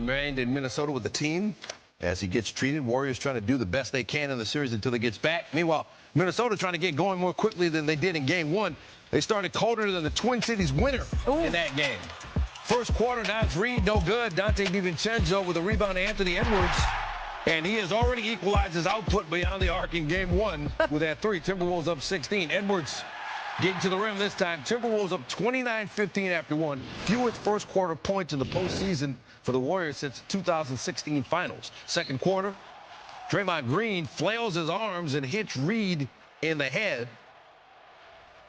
remained in Minnesota with the team as he gets treated. Warriors trying to do the best they can in the series until he gets back. Meanwhile, Minnesota trying to get going more quickly than they did in game one. They started colder than the Twin Cities winner in that game. First quarter, Naz Reid, no good. Dante DiVincenzo with a rebound to Anthony Edwards. And he has already equalized his output beyond the arc in game one with that three. Timberwolves up 16. Edwards getting to the rim this time. Timberwolves up 29-15 after one. Fewest first quarter points in the postseason for the Warriors since 2016 finals. Second quarter, Draymond Green flails his arms and hits Reid in the head.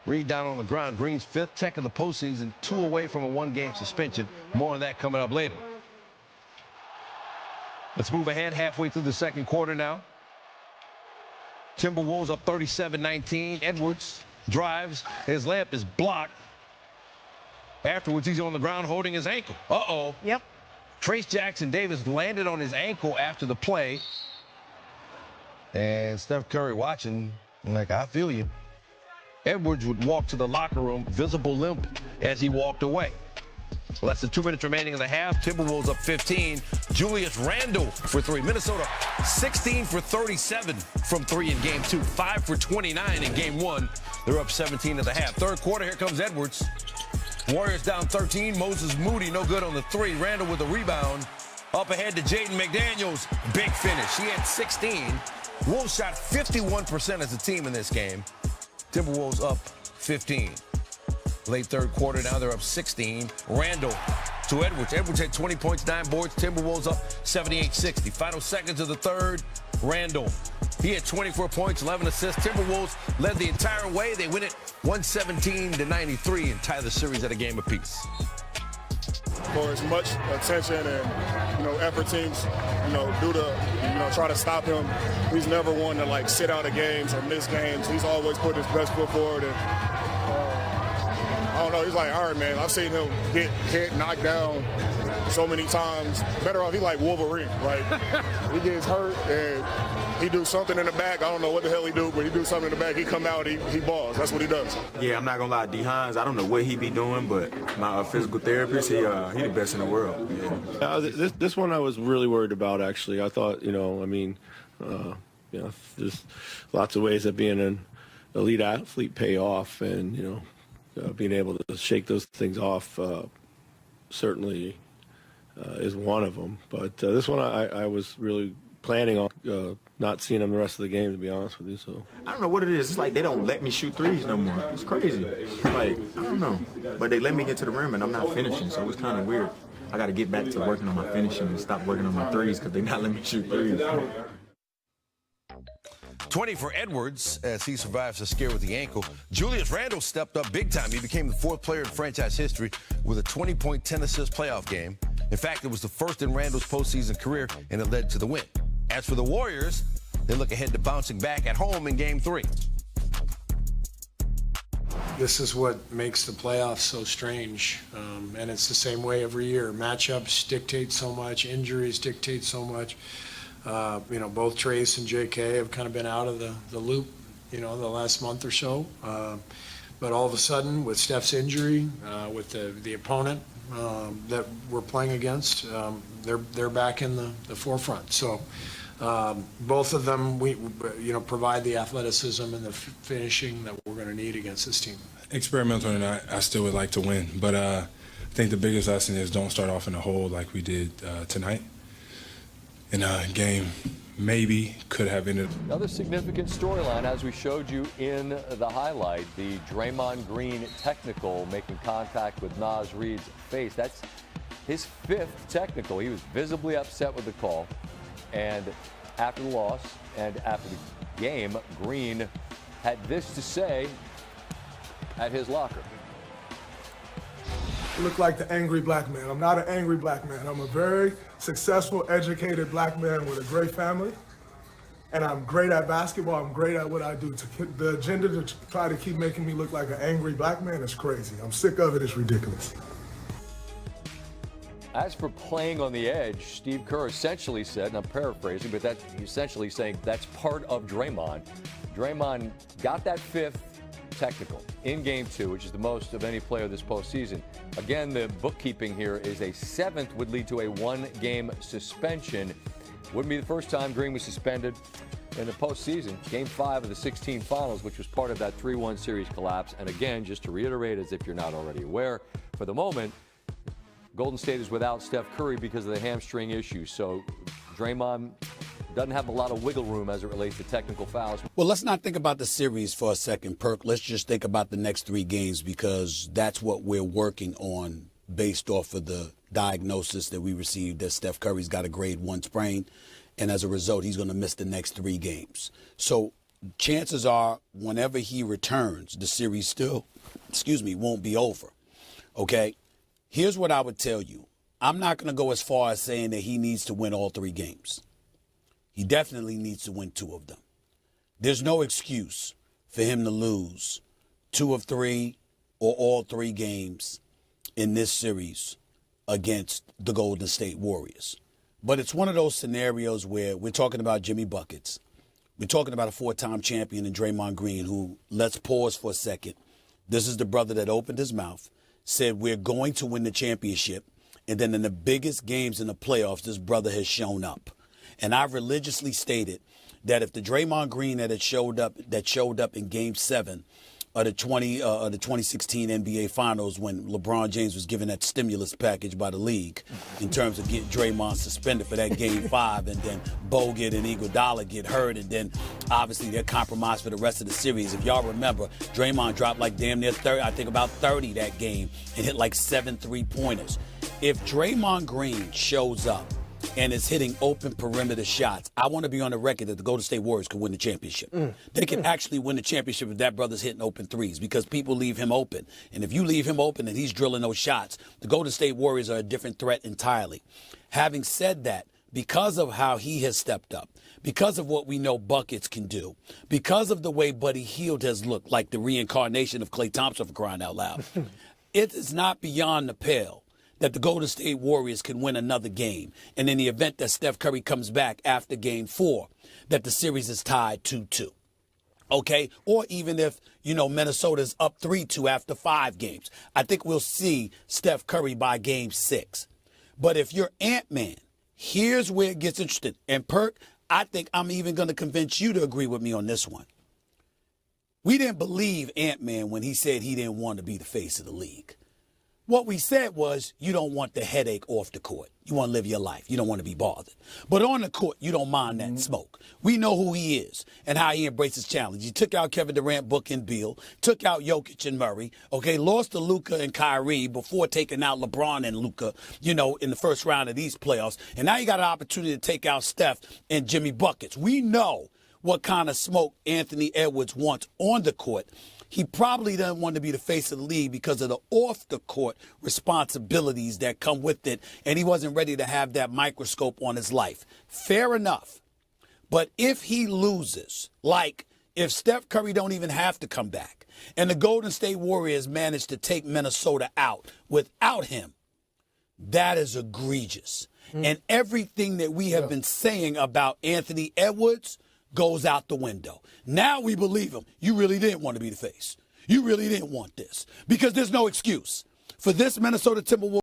Reid down on the ground. Green's fifth tech in the postseason, 2 away from a 1-game suspension. More on that coming up later. Let's move ahead halfway through the second quarter now. Timberwolves up 37-19. Edwards drives. His layup is blocked. Afterwards, he's on the ground holding his ankle. Uh-oh. Yep. Trace Jackson-Davis landed on his ankle after the play. And Steph Curry watching, like, I feel you. Edwards would walk to the locker room, visible limp as he walked away. Less than 2 minutes remaining in the half. Timberwolves up 15. Julius Randle for three. Minnesota 16 for 37 from three in game two. 5 for 29 in game one. They're up 17 at the half. Third quarter, here comes Edwards. Warriors down 13. Moses Moody no good on the three. Randle with a rebound. Up ahead to Jaden McDaniels. Big finish. He had 16. Wolves shot 51% as a team in this game. Timberwolves up 15. Late third quarter, now they're up 16. Randle to Edwards. Edwards had 20 points, 9 boards. Timberwolves up 78-60. Final seconds of the third, Randle. He had 24 points, 11 assists. Timberwolves led the entire way. They win it 117-93 and tie the series at a game apiece. For as much attention and, effort teams, do to, try to stop him. He's never one to, like, sit out of games or miss games. He's always put his best foot forward. And, I don't know, he's like, all right, man, I've seen him get hit, knocked down so many times. Better off, he like Wolverine. Like, he gets hurt and he do something in the back. I don't know what the hell he do, but he do something in the back. He come out, he balls. That's what he does. Yeah, I'm not going to lie. D. Hines, I don't know what he be doing, but my physical therapist, he the best in the world. Yeah. This one I was really worried about, actually. I thought, there's lots of ways that being an elite athlete pay off, and, being able to shake those things off certainly is one of them. But this one I was really planning on not seeing him the rest of the game, to be honest with you. So I don't know what it is. It's like they don't let me shoot threes no more. It's crazy. Like, I don't know. But they let me get to the rim, and I'm not finishing, so it's kind of weird. I got to get back to working on my finishing and stop working on my threes because they're not letting me shoot threes. 20 for Edwards as he survives a scare with the ankle. Julius Randle stepped up big time. He became the 4th player in franchise history with a 20-point, 10-assist playoff game. In fact, it was the first in Randle's postseason career, and it led to the win. As for the Warriors, they look ahead to bouncing back at home in Game 3. This is what makes the playoffs so strange, and it's the same way every year. Matchups dictate so much, injuries dictate so much. Both Trace and J.K. have kind of been out of the loop, the last month or so. But all of a sudden, with Steph's injury, with the opponent that we're playing against, they're back in the forefront. So both of them, we provide the athleticism and the finishing that we're going to need against this team. Experimental or not, I still would like to win. But I think the biggest lesson is don't start off in a hole like we did tonight. In a game maybe could have ended. Another significant storyline, as we showed you in the highlight, the Draymond Green technical making contact with Naz Reid's face. That's his 5th technical. He was visibly upset with the call. And after the loss and after the game, Green had this to say at his locker. I look like the angry black man. I'm not an angry black man. I'm a very successful, educated black man with a great family. And I'm great at basketball. I'm great at what I do. The agenda to try to keep making me look like an angry black man is crazy. I'm sick of it. It's ridiculous. As for playing on the edge, Steve Kerr essentially said, and I'm paraphrasing, but that's essentially saying that's part of Draymond. Draymond got that 5th technical in Game 2, which is the most of any player this postseason. Again, the bookkeeping here is a seventh would lead to a one-game suspension. Wouldn't be the first time Green was suspended in the postseason. Game 5 of the 16 finals, which was part of that 3-1 series collapse. And again, just to reiterate, as if you're not already aware, for the moment, Golden State is without Steph Curry because of the hamstring issue. So Draymond doesn't have a lot of wiggle room as it relates to technical fouls. Well, let's not think about the series for a second, Perk. Let's just think about the next 3 games, because that's what we're working on based off of the diagnosis that we received that Steph Curry's got a grade 1 sprain, and as a result, he's going to miss the next 3 games. So chances are, whenever he returns, the series still, won't be over. Okay? Here's what I would tell you. I'm not going to go as far as saying that he needs to win all 3 games. He definitely needs to win 2 of them. There's no excuse for him to lose 2 of 3 or all 3 games in this series against the Golden State Warriors. But it's one of those scenarios where we're talking about Jimmy Buckets. We're talking about a 4-time champion in Draymond Green, who, let's pause for a second. This is the brother that opened his mouth, said we're going to win the championship, and then in the biggest games in the playoffs, this brother has shown up. And I've religiously stated that if the Draymond Green that showed up in Game 7 of the 2016 NBA Finals, when LeBron James was given that stimulus package by the league in terms of getting Draymond suspended for that Game 5, and then Bogut and Iguodala get hurt, and then obviously they're compromised for the rest of the series. If y'all remember, Draymond dropped like damn near 30, I think about 30 that game, and hit like 7 3-pointers. If Draymond Green shows up and is hitting open perimeter shots, I want to be on the record that the Golden State Warriors can win the championship. They can actually win the championship if that brother's hitting open threes, because people leave him open. And if you leave him open and he's drilling those shots, the Golden State Warriors are a different threat entirely. Having said that, because of how he has stepped up, because of what we know Buckets can do, because of the way Buddy Hield has looked like the reincarnation of Klay Thompson, for crying out loud, it is not beyond the pale that the Golden State Warriors can win another game. And in the event that Steph Curry comes back after Game 4, that the series is tied 2-2. Okay? Or even if, Minnesota's up 3-2 after 5 games. I think we'll see Steph Curry by Game 6. But if you're Ant-Man, here's where it gets interesting. And Perk, I think I'm even going to convince you to agree with me on this one. We didn't believe Ant-Man when he said he didn't want to be the face of the league. What we said was, you don't want the headache off the court. You want to live your life. You don't want to be bothered. But on the court, you don't mind that smoke. We know who he is and how he embraces challenge. He took out Kevin Durant, Book, and Beal, took out Jokic and Murray, lost to Luka and Kyrie before taking out LeBron and Luka, in the first round of these playoffs. And now you got an opportunity to take out Steph and Jimmy Buckets. We know what kind of smoke Anthony Edwards wants on the court. He probably doesn't want to be the face of the league because of the off-the-court responsibilities that come with it, and he wasn't ready to have that microscope on his life. Fair enough. But if he loses, like if Steph Curry don't even have to come back, and the Golden State Warriors manage to take Minnesota out without him, that is egregious. And everything that we have been saying about Anthony Edwards goes out the window. Now we believe him. You really didn't want to be the face. You really didn't want this, because there's no excuse for this Minnesota Timberwolves